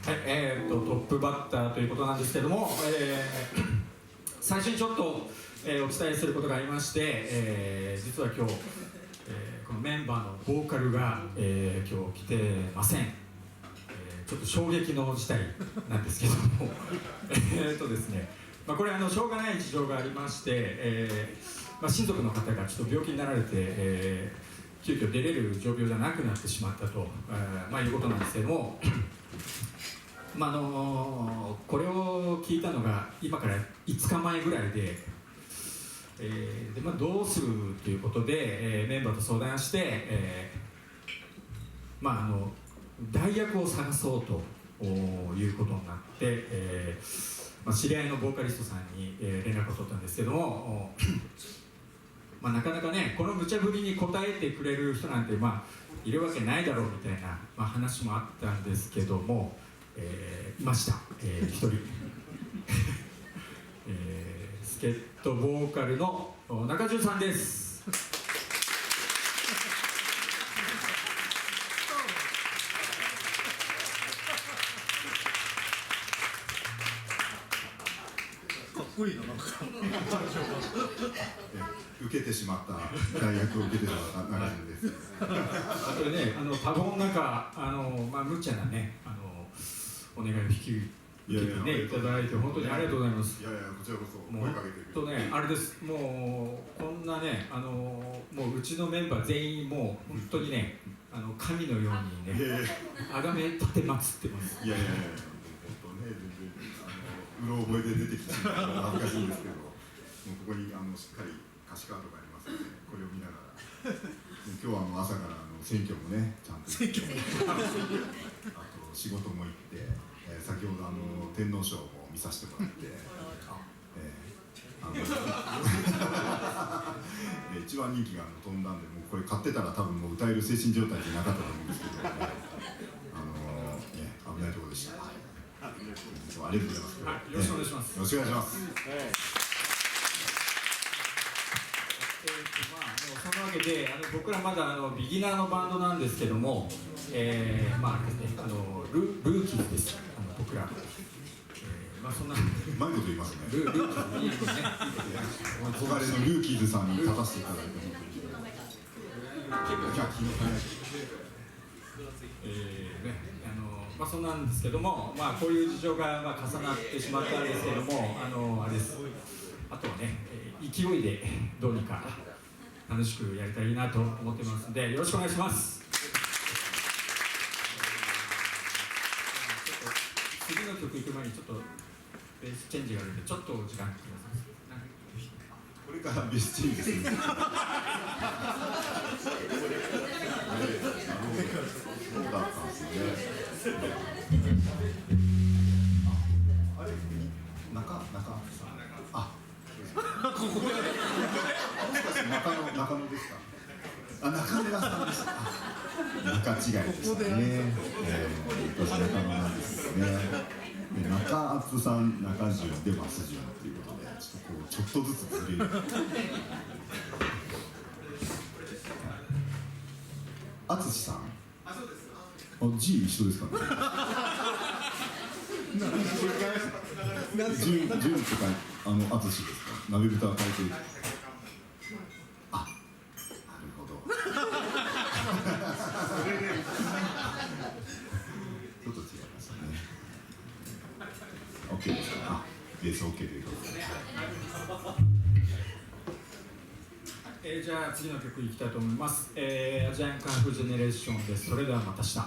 はい、トップバッターということなんですけども、最初にちょっと、お伝えすることがありまして、実は今日、このメンバーのボーカルが、今日来てません。ちょっと衝撃の事態なんですけどもですね、これしょうがない事情がありまして、親族の方がちょっと病気になられて、急遽出れる状況じゃなくなってしまったと、いうことなんですけどもこれを聞いたのが今から5日前ぐらいで、どうするということで、メンバーと相談して、代役を探そうということになって、知り合いのボーカリストさんに、連絡を取ったんですけどもなかなかね、この無茶ぶりに応えてくれる人なんて、いるわけないだろうみたいな、話もあったんですけども、いました、1人助っ人ボーカルの中潤さんです。かっこいいな、なんか受けてしまった大学を受けてしまった中潤です。これね、多忙の中、無茶なね、お願いを引き受けてね、いただいて本当にありがとうございます。いやいや、こちらこそもう声かけてくれて。とね、あれです。もうこんなね、もううちのメンバー全員もう本当にね、神のようにね、崇め立てまつってます。いやいやいや、本当ね、全然うろ覚えで出てきてしまったら恥ずかしいんですけど、もうここにしっかり歌詞カードがありますので、これを見ながら。今日は朝から選挙もね、ちゃんと行って、あと仕事も行って、先ほど天皇賞も見させてもらって、一番人気が飛んだんで、もうこれ買ってたら多分もう歌える精神状態じゃなかったと思うんですけど、危ないところでした。ありがとうございます。よろしくお願いします。よろしくお願いします。そのわけで僕らまだビギナーのバンドなんですけども、ルーキーズです。僕ら、そんなうまいこと言いますね。ルーキーズいいですね。憧れのルーキーズさんに立たせていただいてそうなんですけども、こういう事情が重なってしまったんですけども、あれです。あとはね、勢いでどうにか楽しくやりたいなと思ってますので、よろしくお願いします。次の曲行く前にちょっとベースチェンジがあるんで、ちょっとお時間ください。これからベースチェンジするんですか。そうだったんですよね。あれ、中さん。中野ですか。中村さんです。中違いですね。中野なんですね。中厚さん、中潤でバス潤ということで、ちょっとずつずれる。厚さん。そうです。G 一緒ですかね。潤とか厚ですか。鍋豚変えて。あ、なるほど。ちょっと違いますね。OK ですか。あ、ベース OK ということで。じゃあ次の曲いきたいと思います。アジアンカンフージェネレーションです。それではまた明日。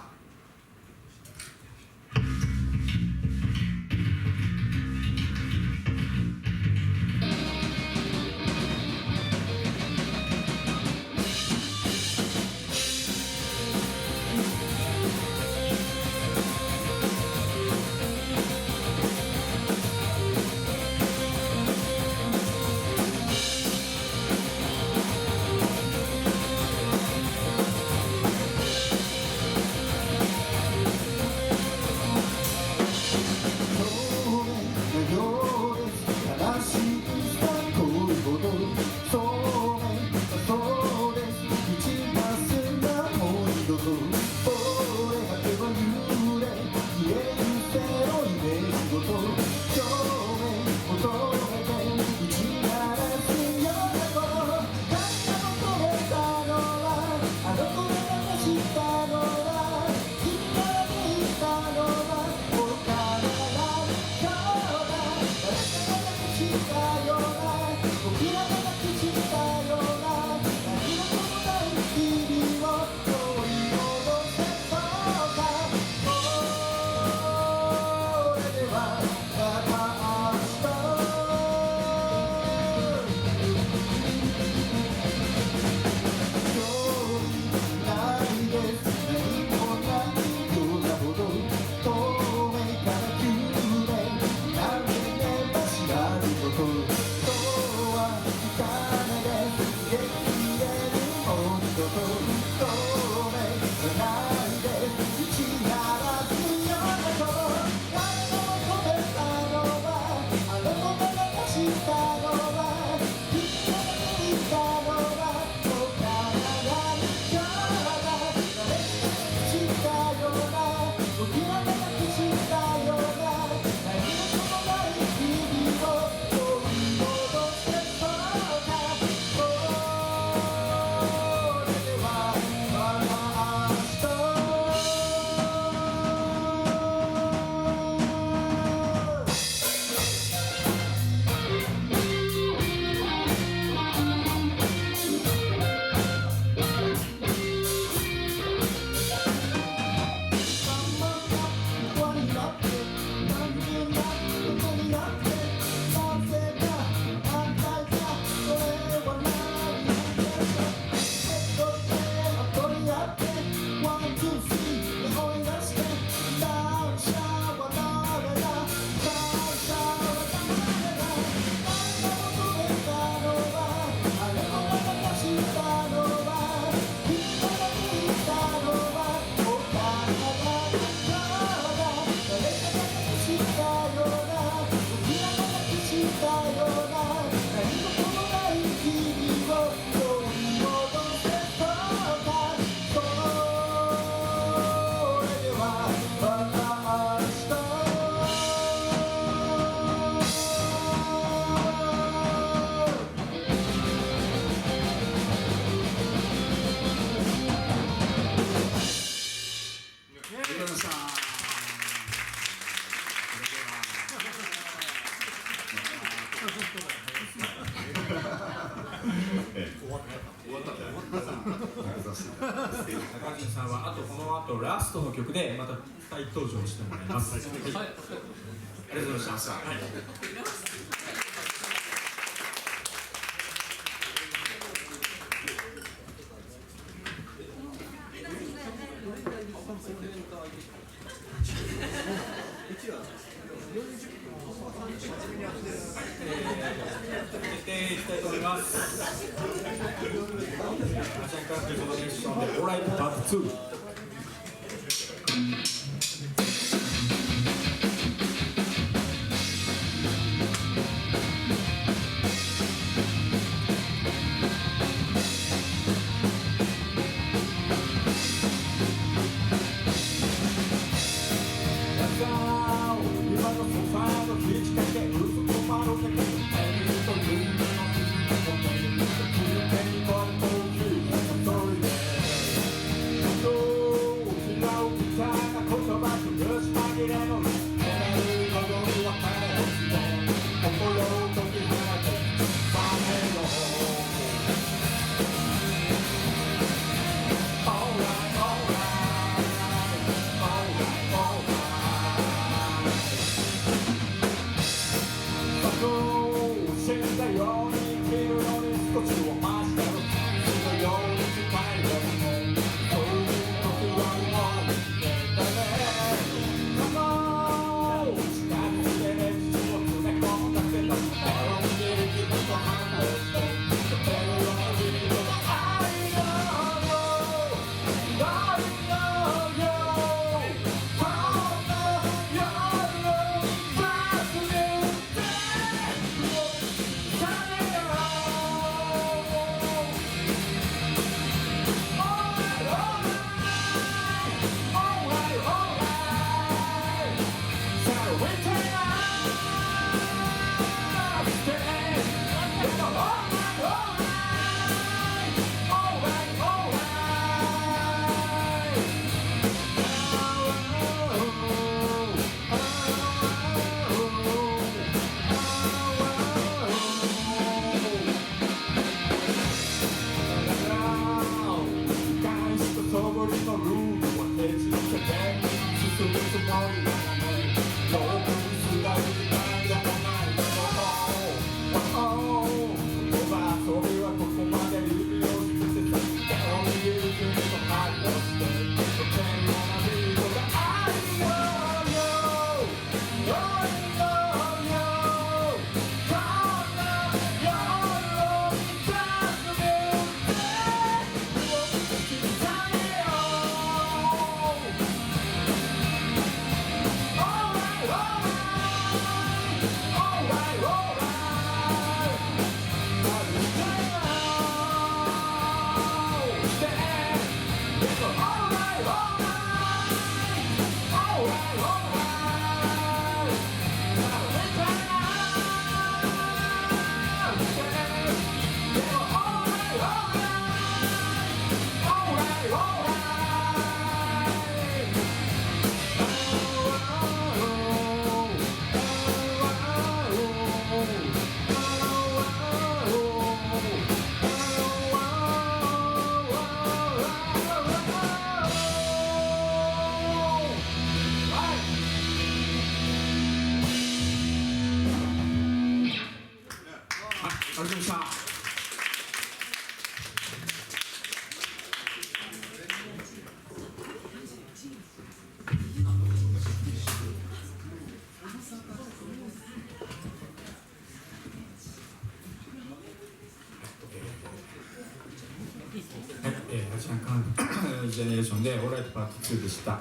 中陣さんはこの後ラストの曲でまた再登場してもらいます。はい、ありがとうございました。いきたいと思います。アジアンカントリーフォーメーションでオーライトパート2。Oh! シャンカンジェネレーションでオーライトパート2でした。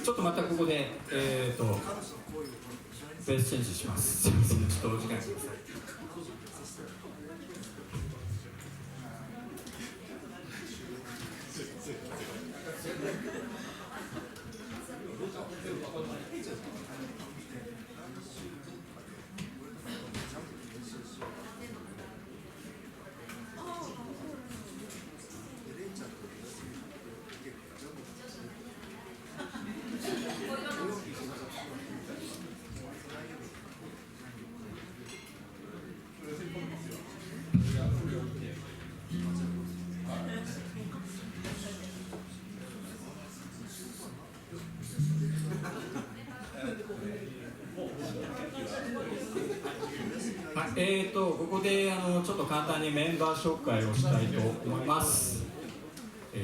ちょっとまたここでベースチェンジします。すみません、ちょっとお時間ください。ここでちょっと簡単にメンバー紹介をしたいと思います。ギ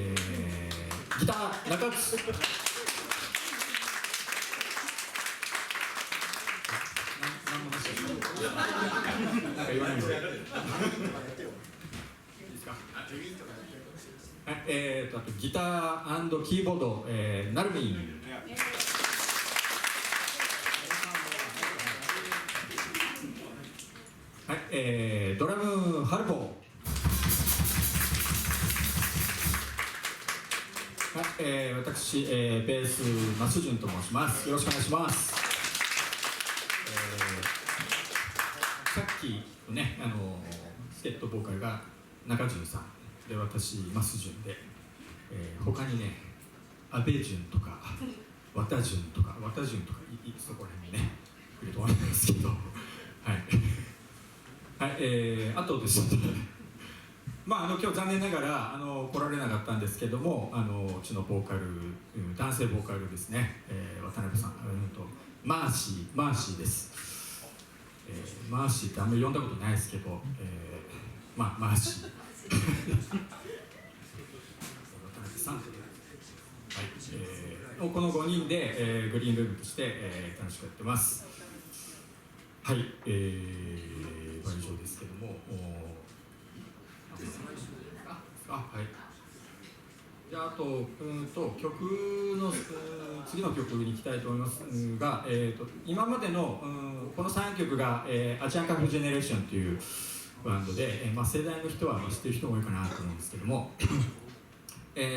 ター中津、なんか言わないのでいいですか。はい、あとギター&キーボード、ナルミン。はい、ドラムハルポ。はい、私、ベースマスジュンと申します。よろしくお願いします。さっきのね、助っ人ボーカルが中潤さんで、私マスジュンで、他にね、阿部潤とか綿潤とかそこら辺にね来ると思うんですけど、はい。はい、あとですね、今日残念ながら来られなかったんですけども、うちのボーカル、男性ボーカルですね、渡辺さん、マーシーです。マーシーってあんまり呼んだことないですけど、マーシー渡辺さん、はい、この5人で、グリーンルームとして、楽しくやってます。はい、以上ですけども、はい。じゃあ、曲の次の曲に行きたいと思いますが、今までのこの3曲が、アジアンカフェジェネレーションというバンドで、世代の人は知ってる人も多いかなと思うんですけども、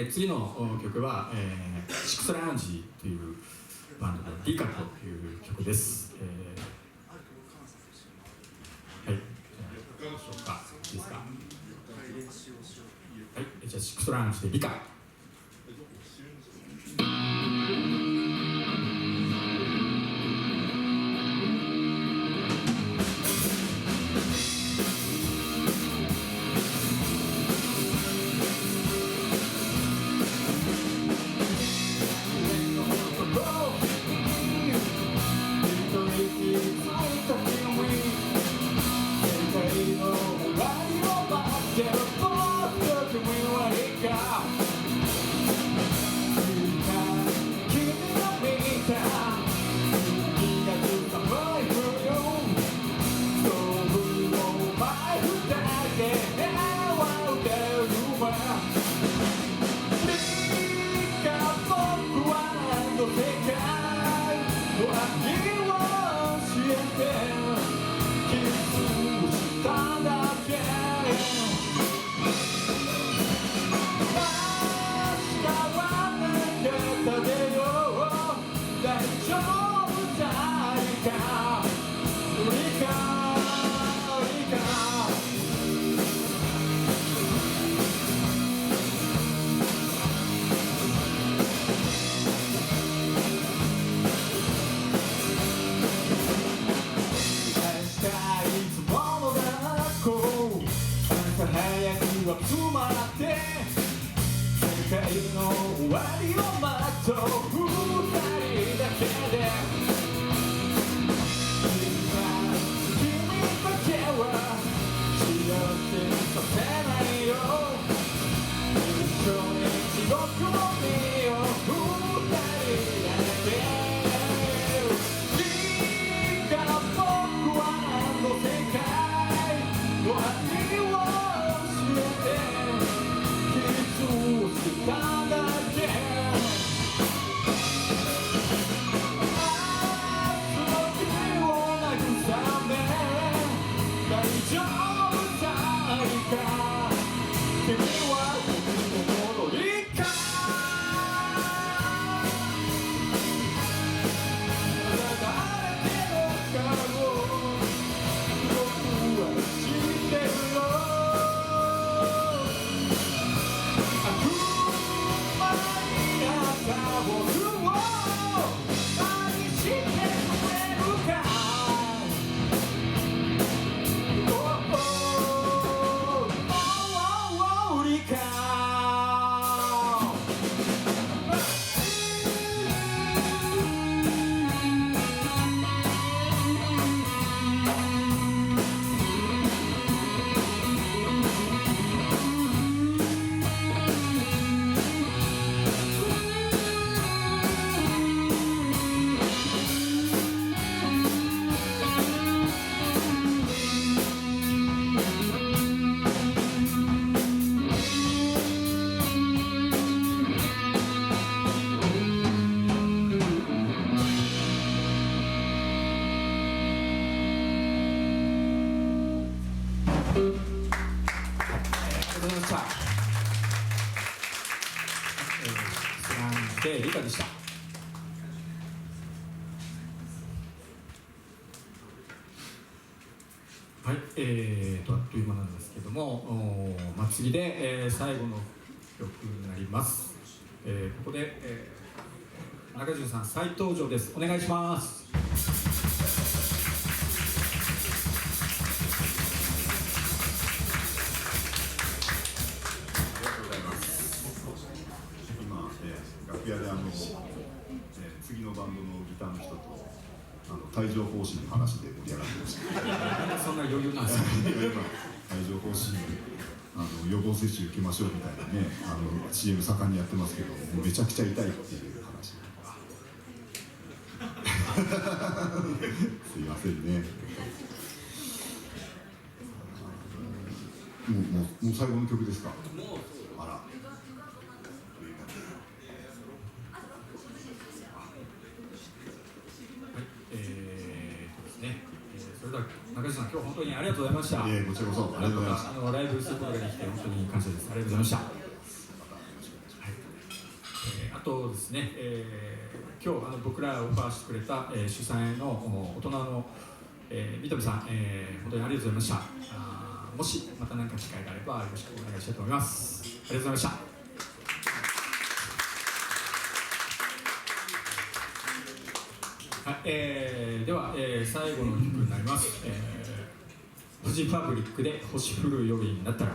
次の曲は、シックスラウンジというバンドのリカという曲です。はい、どうでしょうか。いいですか。はい、じゃあシックスラウンジでリカ。て理科でした。はい、あっという間なんですけども、祭りで、最後の曲になります。ここで、中潤さん再登場です。お願いします。ありがとうございます。今、楽屋で次のバンドのギターの人と帯状疱疹の話で盛り上がってました。そんな余裕なんですか。今帯状疱疹予防接種受けましょうみたいなねCM 盛んにやってますけど、めちゃくちゃ痛いっていう話。すいませんね。もう最後の曲ですか。あら。ですね。それでは中地さん、今日本当にありがとうございました。こちらこそありがとうございました。ライブすることができて本当に感謝です。ありがとうございました。あとですね、今日僕らをオファーしてくれた、主催の大人の、三富さん、本当にありがとうございました。もしまた何か機会があればよろしくお願いしたいと思います。ありがとうございました。はい、では、最後の曲になります。フジファブリックで星降る夜になったら。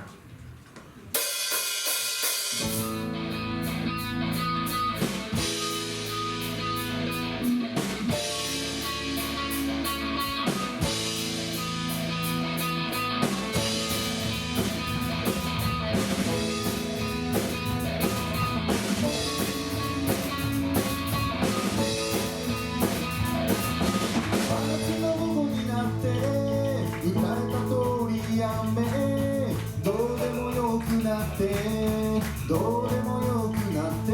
どうでもよくなって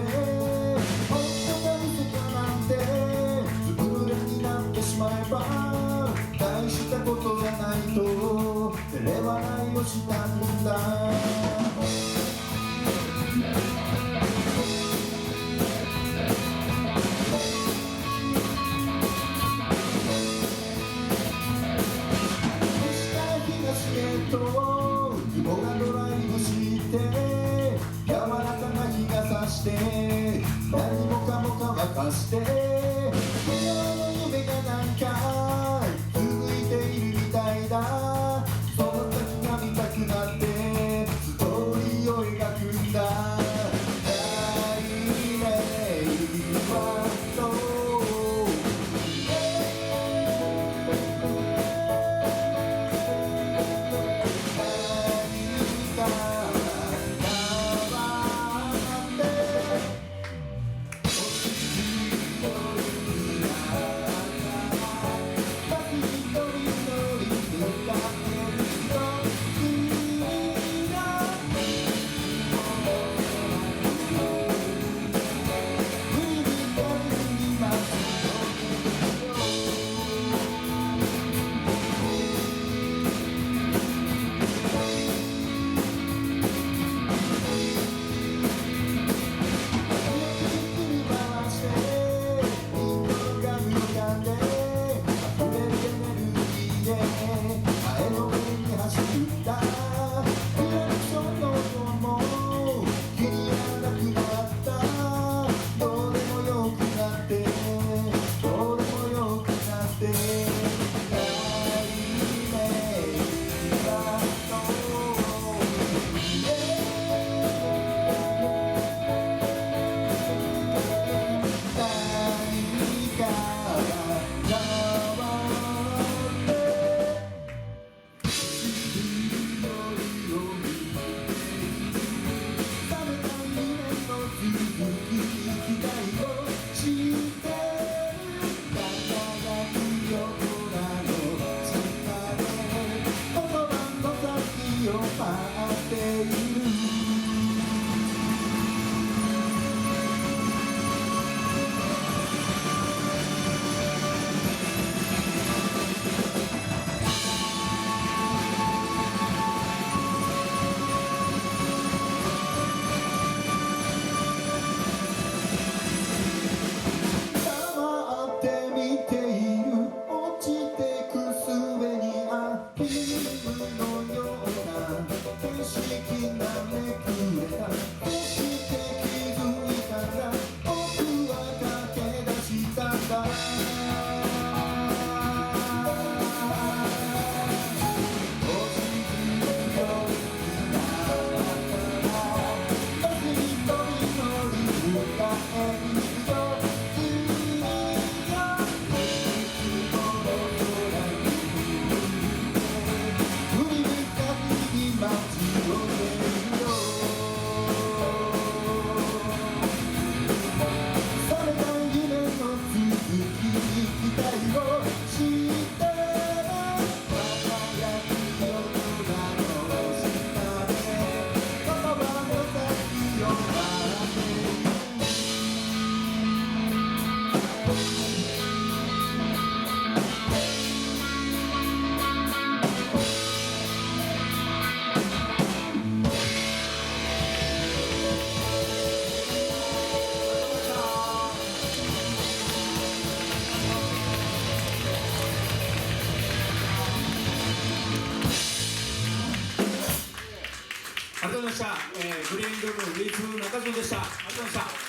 本当が見せたなんてずぶれになってしまえば大したことがないと照れ笑いをしたんだ。西から東へと雲がドライブして柔らかな日が差して何もかも乾かして昨日の夢がなんか続いているみたいだ。その先が見たくなってストーリーを描くんだ。大迷はそう何か「ありがとうございました。グリーンルームウィズ中島でした。ありがとうございました。